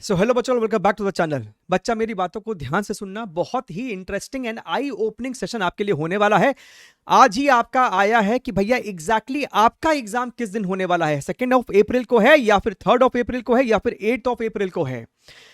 सो hello बच्चों, welcome back to the channel. बच्चा, मेरी बातों को ध्यान से सुनना, बहुत ही interesting and eye opening session आपके लिए होने वाला है। आज ही आपका आया है कि भैया एग्जैक्टली आपका एग्जाम किस दिन होने वाला है। 2 अप्रैल को है या फिर 3 अप्रैल को है या फिर 8 अप्रैल को है।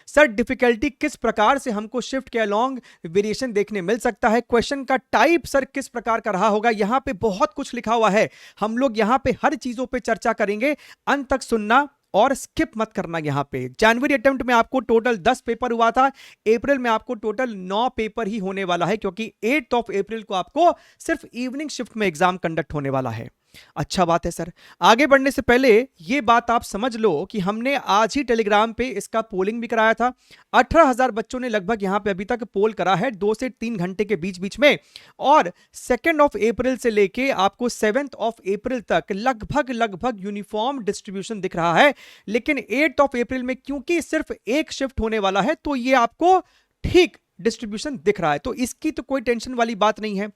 सर, डिफिकल्टी किस प्रकार से हमको शिफ्ट के अलोंग वेरिएशन देखने मिल सकता है, क्वेश्चन का टाइप सर किस प्रकार का रहा होगा, यहां पे बहुत कुछ लिखा हुआ है। हम लोग यहां पे हर चीजों पे चर्चा करेंगे, अंत तक सुनना और स्किप मत करना। यहां पे जनवरी अटेम्प्ट में आपको टोटल 10 पेपर हुआ था, अप्रैल में आपको टोटल 9 पेपर ही होने वाला है, क्योंकि 8 अप्रैल को आपको सिर्फ इवनिंग शिफ्ट में एग्जाम कंडक्ट होने वाला है। अच्छा बात है सर। आगे बढ़ने से पहले यह बात आप समझ लो कि हमने आज ही टेलीग्राम पे इसका पोलिंग भी कराया था। 18,000 बच्चों ने लगभग यहां पे अभी तक पोल करा है 2 से 3 घंटे के बीच बीच में। और 2 अप्रैल से लेके आपको 7 अप्रैल तक लगभग लगभग यूनिफॉर्म डिस्ट्रीब्यूशन दिख रहा है। लेकिन 8 अप्रैल में क्योंकि सिर्फ एक शिफ्ट होने वाला है, तो यह आपको ठीक डिस्ट्रीब्यूशन दिख रहा है, तो इसकी तो कोई टेंशन वाली बात नहीं है।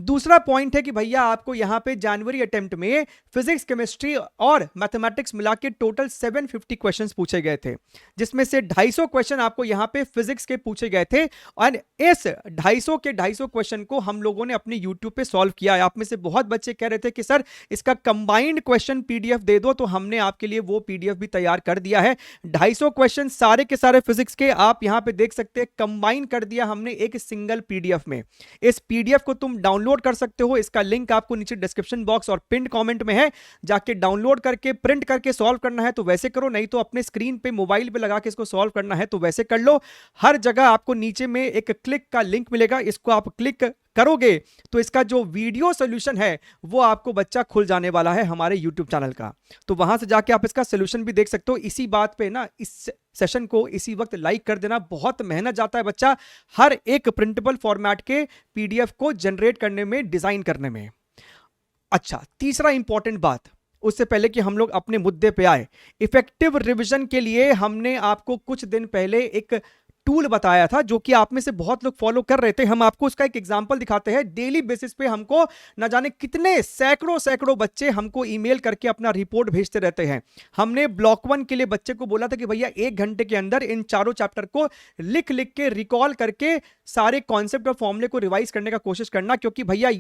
दूसरा पॉइंट है कि भैया आपको यहां पे जनवरी अटेम्प्ट में फिजिक्स, केमिस्ट्री और मैथमेटिक्स मिला के टोटल 750 क्वेश्चंस पूछे गए थे, जिसमें से 250 क्वेश्चन आपको यहां पे फिजिक्स के पूछे गए थे। और इस 250 क्वेश्चन को हम लोगों ने अपने यूट्यूब पे सॉल्व किया है। आप में से बहुत बच्चे कह रहे थे कि सर इसका कंबाइंड क्वेश्चन पीडीएफ दे दो, तो हमने आपके लिए वो पीडीएफ भी तैयार कर दिया है। 250 क्वेश्चन सारे के सारे फिजिक्स के आप यहां पे देख सकते हैं, कंबाइन कर दिया हमने एक सिंगल पीडीएफ में। इस पीडीएफ को तुम डाउनलोड कर सकते हो, इसका लिंक आपको नीचे डिस्क्रिप्शन बॉक्स और पिन कमेंट में है। जाके डाउनलोड करके प्रिंट करके सॉल्व करना है तो वैसे करो, नहीं तो अपने स्क्रीन पे मोबाइल पे लगा के इसको सॉल्व करना है तो वैसे कर लो। हर जगह आपको नीचे में एक क्लिक का लिंक मिलेगा, इसको आप क्लिक करोगे तो इसका जो वीडियो सॉल्यूशन है वो आपको बच्चा खुल जाने वाला है हमारे YouTube चैनल का। तो वहां से जाके आप इसका सॉल्यूशन भी देख सकते हो। इसी बात पे ना इस सेशन को इसी वक्त लाइक कर देना, बहुत मेहनत जाता है बच्चा हर एक प्रिंटेबल फॉर्मेट के पीडीएफ को जनरेट करने में, डिजाइन करने में। अच्छा, तीसरा इंपॉर्टेंट बात, उससे पहले कि हम लोग अपने मुद्दे पे आए, इफेक्टिव रिवीजन के लिए हमने आपको कुछ दिन पहले एक टूल बताया था जो कि आप में से बहुत लोग फॉलो कर रहे थे। हम आपको उसका एक एग्जांपल दिखाते हैं। डेली बेसिस पे हमको न जाने कितने सैकड़ों सैकड़ों बच्चे हमको ईमेल करके अपना रिपोर्ट भेजते रहते हैं। हमने ब्लॉक 1 के लिए बच्चे को बोला था कि भैया 1 घंटे के अंदर इन चारों चैप्टर को लिख लिख के रिकॉल करके सारे कॉन्सेप्ट और फॉर्मूले को रिवाइज करने का कोशिश करना, क्योंकि भैया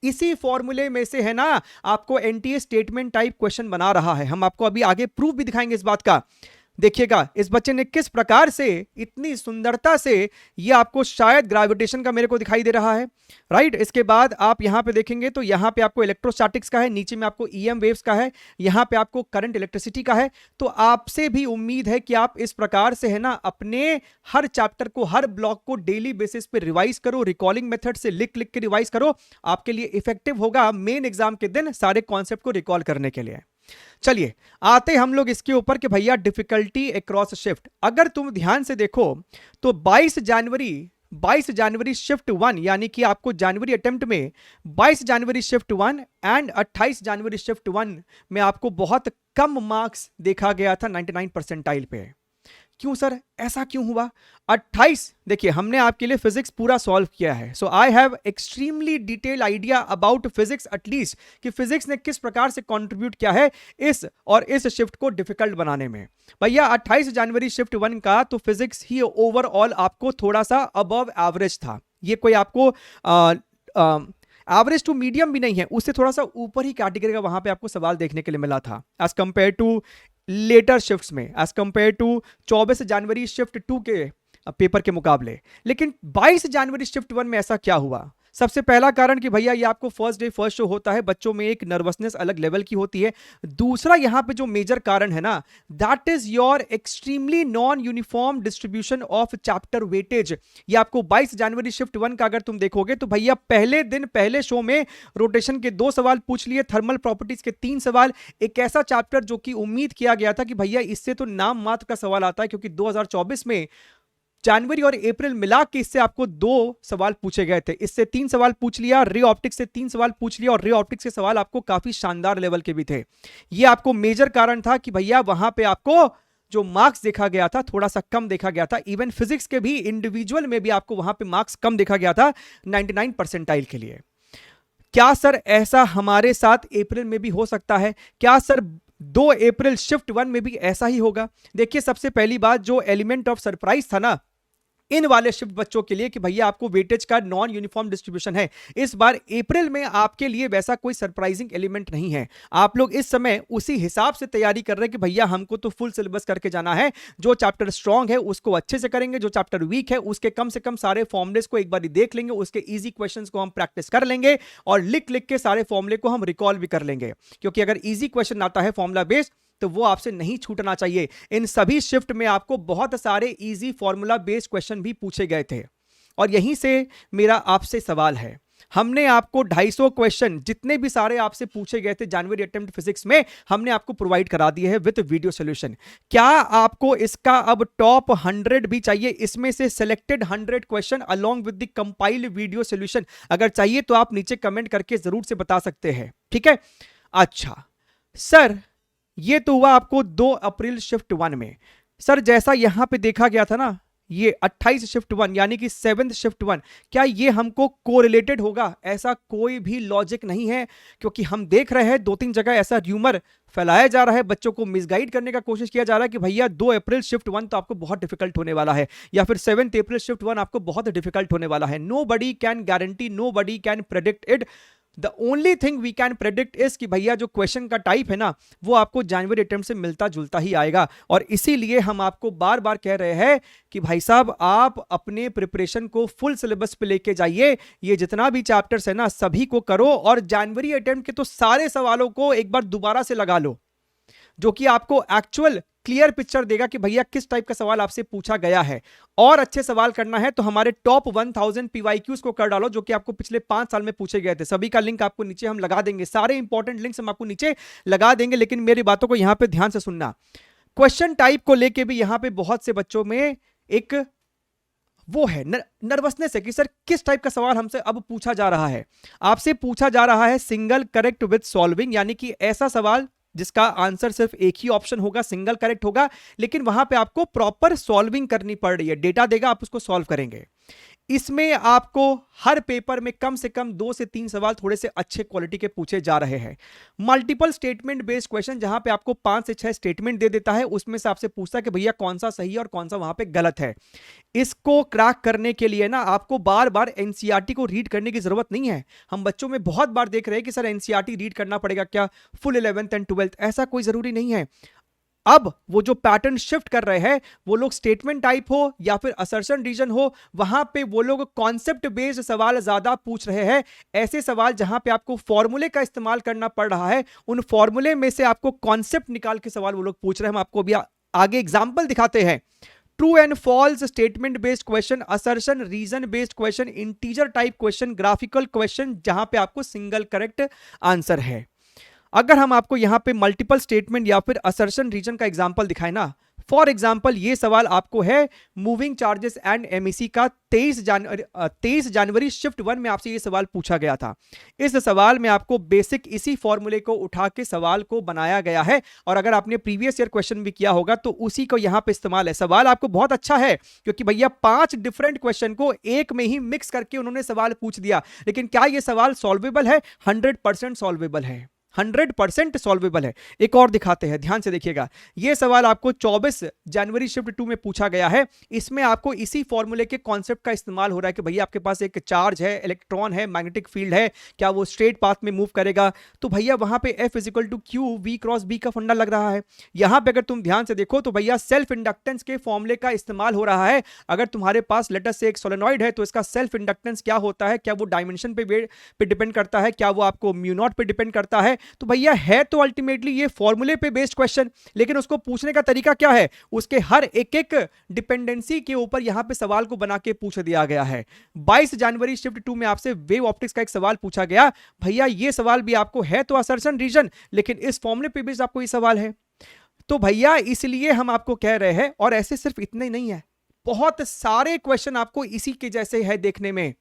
इसी फॉर्मूले में से है ना आपको एनटीए स्टेटमेंट टाइप क्वेश्चन बना रहा है। हम आपको अभी आगे प्रूफ भी दिखाएंगे इस बात का। देखिएगा इस बच्चे ने किस प्रकार से इतनी सुंदरता से, ये आपको शायद ग्रेविटेशन का मेरे को दिखाई दे रहा है, राइट। इसके बाद आप यहां पे देखेंगे तो यहां पे आपको इलेक्ट्रोस्टैटिक्स का है, नीचे में आपको ईएम वेव्स का है, यहां पे आपको करंट इलेक्ट्रिसिटी का है। तो आपसे भी उम्मीद है कि आप इस प्रकार से है ना अपने हर चैप्टर को, हर ब्लॉक को डेली बेसिस पे रिवाइज करो, रिकॉलिंग मेथड से लिख लिख के रिवाइज करो। आपके लिए इफेक्टिव होगा मेन एग्जाम के दिन सारे कॉन्सेप्ट को रिकॉल करने के लिए। चलिए आते हम लोग इसके ऊपर कि भैया डिफिकल्टी अक्रॉस शिफ्ट। अगर तुम ध्यान से देखो तो 22 जनवरी शिफ्ट 1, यानी कि आपको जनवरी अटेम्प्ट में 22 जनवरी शिफ्ट 1 एंड 28 जनवरी शिफ्ट 1 में आपको बहुत कम मार्क्स देखा गया था 99 परसेंटाइल पे। क्यों सर, ऐसा क्यों हुआ? 28, देखिए हमने आपके लिए फिजिक्स पूरा सॉल्व किया है, so I have extremely detail idea about physics, at least कि फिजिक्स ने किस प्रकार से कंट्रीब्यूट किया है इस शिफ्ट को डिफिकल्ट बनाने में। भैया 28 जनवरी शिफ्ट 1 का तो फिजिक्स ही ओवरऑल आपको थोड़ा सा अबव एवरेज था। ये कोई आपको एवरेज टू मीडियम भी नहीं है, उससे थोड़ा सा ऊपर ही कैटेगरी का वहां पे आपको सवाल देखने के लिए मिला था as compared to later shifts में, एज कंपेयर टू 24 जनवरी शिफ्ट 2 के पेपर के मुकाबले। लेकिन 22 जनवरी शिफ्ट 1 में ऐसा क्या हुआ? सबसे पहला कारण कि भैया ये आपको फर्स्ट डे फर्स्ट शो होता है, बच्चों में एक नर्वसनेस अलग लेवल की होती है। दूसरा यहां पे जो मेजर कारण है ना, that is your extremely non uniform distribution of chapter weightage. ये आपको 22 जनवरी शिफ्ट 1 का अगर तुम देखोगे तो भैया पहले दिन पहले शो में रोटेशन के 2 सवाल पूछ लिए, थर्मल प्रॉपर्टीज के 3 सवाल, एक ऐसा चैप्टर जो कि उम्मीद किया गया था कि भैया इससे तो नाम मात्र का सवाल आता है, क्योंकि 2024 में जनवरी और अप्रैल मिला के इससे आपको 2 सवाल पूछे गए थे। इससे 3 सवाल पूछ लिया, रे ऑप्टिक्स से 3 सवाल पूछ लिया, और रे ऑप्टिक्स के सवाल आपको काफी शानदार लेवल के भी थे। ये आपको मेजर कारण था कि भैया वहां पे आपको जो मार्क्स देखा गया था थोड़ा सा कम देखा गया था। इवन फिजिक्स के भी इंडिविजुअल में भी आपको वहां पे मार्क्स कम देखा गया था 99 परसेंटाइल के लिए। क्या सर ऐसा हमारे साथ अप्रैल में भी हो सकता है? क्या सर 2 अप्रैल शिफ्ट 1 में भी ऐसा ही होगा। देखिए सबसे पहली बात, जो एलिमेंट ऑफ सरप्राइज था ना इन वाले शिफ्ट बच्चों के लिए कि भैया आपको वेटेज का नॉन यूनिफॉर्म डिस्ट्रीब्यूशन है, इस बार अप्रैल में आपके लिए वैसा कोई सरप्राइजिंग एलिमेंट नहीं है। आप लोग इस समय उसी हिसाब से तैयारी कर रहे हैं कि भैया हमको तो फुल सिलेबस करके जाना है, जो चैप्टर स्ट्रांग है उसको अच्छे से करेंगे, जो चैप्टर वीक है उसके कम से कम सारे फॉर्मुलेस को एक बार देख लेंगे, उसके इजी क्वेश्चंस को हम प्रैक्टिस कर लेंगे और लिख लिख के सारे फॉर्मुले को हम रिकॉल भी कर लेंगे, क्योंकि अगर इजी क्वेश्चन आता है फॉर्मुला बेस्ड तो वो आपसे नहीं छूटना चाहिए। इन सभी शिफ्ट में आपको बहुत सारे इजी फॉर्मूला बेस्ड क्वेश्चन भी पूछे गए थे और यहीं से मेरा आपसे सवाल है, हमने आपको 250 क्वेश्चन जितने भी सारे आपसे पूछे गए थे जनवरी अटेम्प्ट फिजिक्स में हमने आपको प्रोवाइड करा दिए हैं विद वीडियो सॉल्यूशन। क्या आपको इसका अब टॉप 100 भी चाहिए, इसमें से selected 100 question along with the compiled video solution? अगर चाहिए तो आप नीचे कमेंट करके जरूर से बता सकते हैं, ठीक है। अच्छा सर, ये तो हुआ आपको 2 अप्रैल शिफ्ट 1 में। सर जैसा यहां पे देखा गया था ना, ये 28 शिफ्ट 1 यानी कि 7th शिफ्ट 1, क्या ये हमको कोरिलेटेड होगा? ऐसा कोई भी लॉजिक नहीं है, क्योंकि हम देख रहे हैं 2-3 जगह ऐसा र्यूमर फैलाया जा रहा है, बच्चों को मिसगाइड करने का कोशिश किया जा रहा है कि भैया 2 अप्रैल शिफ्ट 1 तो आपको बहुत डिफिकल्ट होने वाला है, या फिर 7th अप्रैल शिफ्ट 1 आपको बहुत डिफिकल्ट होने वाला है। Nobody can guarantee, nobody can predict it. The only thing we can predict is कि भैया जो क्वेश्चन का टाइप है ना वो आपको जनवरी अटेम्प्ट से मिलता जुलता ही आएगा, और इसीलिए हम आपको बार बार कह रहे हैं कि भाई साहब आप अपने प्रिपरेशन को फुल सिलेबस पे लेके जाइए, ये जितना भी चैप्टर्स है ना सभी को करो, और जनवरी अटेम्प्ट के तो सारे सवालों को एक बार दोबारा से लगा लो, जो कि आपको एक्चुअल क्लियर पिक्चर देगा कि भैया किस टाइप का सवाल आपसे पूछा गया है। और अच्छे सवाल करना है तो हमारे टॉप 1000 पीवाईक्यूज को कर डालो, जो कि आपको पिछले 5 साल में पूछे गए थे। सभी का लिंक आपको नीचे हम लगा देंगे, सारे इंपॉर्टेंट लिंक्स हम आपको नीचे लगा देंगे, लेकिन मेरी बातों को यहां पे ध्यान से सुनना। क्वेश्चन टाइप को लेके भी यहां पे बहुत से बच्चों में एक वो है नर्वसनेस है कि सर किस टाइप का सवाल हमसे अब पूछा जा रहा है। आपसे पूछा जा रहा है सिंगल करेक्ट विद सॉल्विंग, यानी कि ऐसा सवाल जिसका आंसर सिर्फ एक ही ऑप्शन होगा, सिंगल करेक्ट होगा, लेकिन वहां पे आपको प्रॉपर सॉल्विंग करनी पड़ रही है। डेटा देगा, आप उसको सॉल्व करेंगे। इसमें आपको हर पेपर में कम से कम 2 से 3 सवाल थोड़े से अच्छे क्वालिटी के पूछे जा रहे हैं। मल्टीपल स्टेटमेंट बेस्ड क्वेश्चन, जहां पे आपको 5 से 6 स्टेटमेंट दे देता है, उसमें से आपसे पूछता है कि भैया कौन सा सही है और कौन सा वहां पे गलत है। इसको क्रैक करने के लिए ना आपको बार बार एनसीईआरटी को रीड करने की जरूरत नहीं है। हम बच्चों में बहुत बार देख रहे हैं कि सर एनसीईआरटी रीड करना पड़ेगा क्या फुल 11th एंड 12th, ऐसा कोई जरूरी नहीं है। अब वो जो पैटर्न शिफ्ट कर रहे हैं, वो लोग स्टेटमेंट टाइप हो या फिर असर्शन रीजन हो, वहां पे वो लोग कॉन्सेप्ट बेस्ड सवाल ज्यादा पूछ रहे हैं। ऐसे सवाल जहां पे आपको फॉर्मूले का इस्तेमाल करना पड़ रहा है, उन फॉर्मूले में से आपको कॉन्सेप्ट निकाल के सवाल वो लोग पूछ रहे हैं। हम आपको भी आगे एग्जाम्पल दिखाते हैं। True and false statement based question, assertion reason based question, integer type question, graphical question, जहां पे आपको सिंगल करेक्ट आंसर है। अगर हम आपको यहां पे मल्टीपल स्टेटमेंट या फिर असर्शन रीजन का एग्जांपल दिखाए ना, फॉर एग्जांपल ये सवाल आपको है मूविंग चार्जेस एंड एमईसी का 23 जनवरी शिफ्ट 1 में आपसे ये सवाल पूछा गया था। इस सवाल में आपको बेसिक इसी फॉर्मूले को उठा के सवाल को बनाया गया है, और अगर आपने प्रीवियस ईयर क्वेश्चन भी किया होगा तो उसी को यहां पे इस्तेमाल है। सवाल आपको बहुत अच्छा है, क्योंकि भैया 5 डिफरेंट क्वेश्चन को एक में ही मिक्स करके उन्होंने सवाल पूछ दिया। लेकिन क्या यह सवाल सॉल्वेबल है? 100% सॉल्वेबल है, 100% सॉल्वेबल है। एक और दिखाते हैं, ध्यान से देखिएगा। यह सवाल आपको 24 जनवरी शिफ्ट 2 में पूछा गया है। इसमें आपको इसी फॉर्मूले के कॉन्सेप्ट का इस्तेमाल हो रहा है कि भैया आपके पास एक चार्ज है, इलेक्ट्रॉन है, मैग्नेटिक फील्ड है, क्या वो स्ट्रेट पाथ में मूव करेगा? तो भैया वहां पे F = Q V cross B का फंडा लग रहा है। यहां पे अगर तुम ध्यान से देखो तो भैया सेल्फ इंडक्टेंस के फॉर्मूले का इस्तेमाल हो रहा है। अगर तुम्हारे पास लेटर से एक सोलेनॉइड है तो इसका सेल्फ इंडक्टेंस क्या होता है? क्या वो डायमेंशन पे डिपेंड करता है? क्या वो आपको म्यू नॉट पे डिपेंड करता है? तो भैया है तो अल्टीमेटली ये फॉर्मूले पे बेस्ड क्वेश्चन, लेकिन उसको पूछने का तरीका क्या है? उसके हर एक डिपेंडेंसी के ऊपर यहां पे सवाल को बना के पूछ दिया गया है। 22 जनवरी शिफ्ट 2 में आपसे वेव ऑप्टिक्स का एक सवाल पूछा गया। भैया ये सवाल भी आपको है तो असर्शन रीजन, लेकिन इस फॉर्मूले पे बेस्ड आपको ये सवाल है। तो भैया इसलिए हम आपको कह रहे हैं, और ऐसे सिर्फ इतने ही नहीं है, बहुत सारे क्वेश्चन आपको इसी के जैसे है देखने में।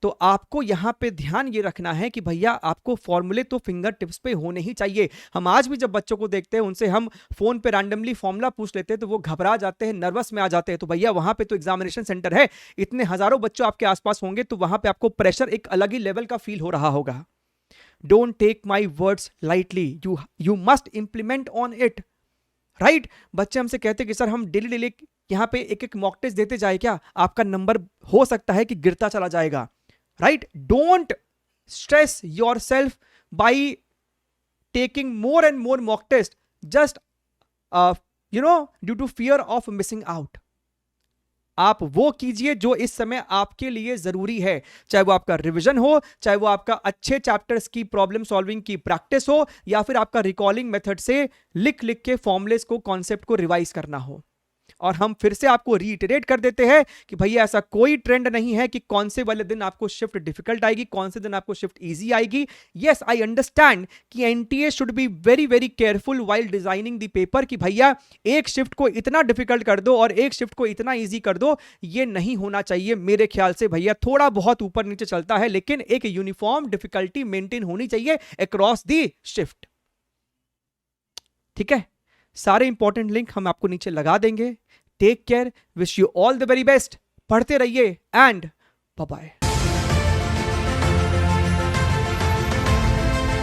तो आपको यहां पे ध्यान ये रखना है कि भैया आपको फॉर्मूले तो फिंगर टिप्स पे होने ही चाहिए। हम आज भी जब बच्चों को देखते हैं, उनसे हम फोन पे रैंडमली फॉर्मूला पूछ लेते हैं तो वो घबरा जाते हैं, नर्वस में आ जाते हैं। तो भैया वहां पे तो एग्जामिनेशन सेंटर है, इतने हजारों बच्चों आपके आसपास होंगे, तो वहां पे आपको प्रेशर एक अलग ही लेवल का फील हो रहा होगा। Don't take my words lightly, you must implement on it, right? बच्चे हमसे कहते कि सर हम डेली डेली यहां पे एक एक मॉक टेस्ट देते जाए क्या, आपका नंबर हो सकता है कि गिरता चला जाएगा, right? Don't stress yourself by taking more and more mock test just due to fear of missing out. आप वो कीजिए जो इस समय आपके लिए जरूरी है, चाहे वो आपका रिवीजन हो, चाहे वो आपका अच्छे चैप्टर्स की प्रॉब्लम सॉल्विंग की प्रैक्टिस हो, या फिर आपका रिकॉलिंग मेथड से लिख लिख के फॉर्मुलेस को, कॉन्सेप्ट को रिवाइज करना हो। और हम फिर से आपको रीइटरेट कर देते हैं कि भैया ऐसा कोई ट्रेंड नहीं है कि कौन से वाले दिन आपको शिफ्ट डिफिकल्ट आएगी, कौन से दिन आपको शिफ्ट इजी आएगी। यस, आई अंडरस्टैंड कि NTA should be very very careful while designing the paper कि भैया एक शिफ्ट को इतना डिफिकल्ट कर दो और एक शिफ्ट को इतना इजी कर दो, ये नहीं होना चाहिए मेरे ख्याल से। भैया थोड़ा बहुत ऊपर नीचे चलता है, लेकिन एक यूनिफॉर्म डिफिकल्टी मेंटेन होनी चाहिए अक्रॉस द शिफ्ट, ठीक है? सारे इंपॉर्टेंट लिंक हम आपको नीचे लगा देंगे। Take care, wish you all the very best, पढ़ते रहिए एंड बाय बाय।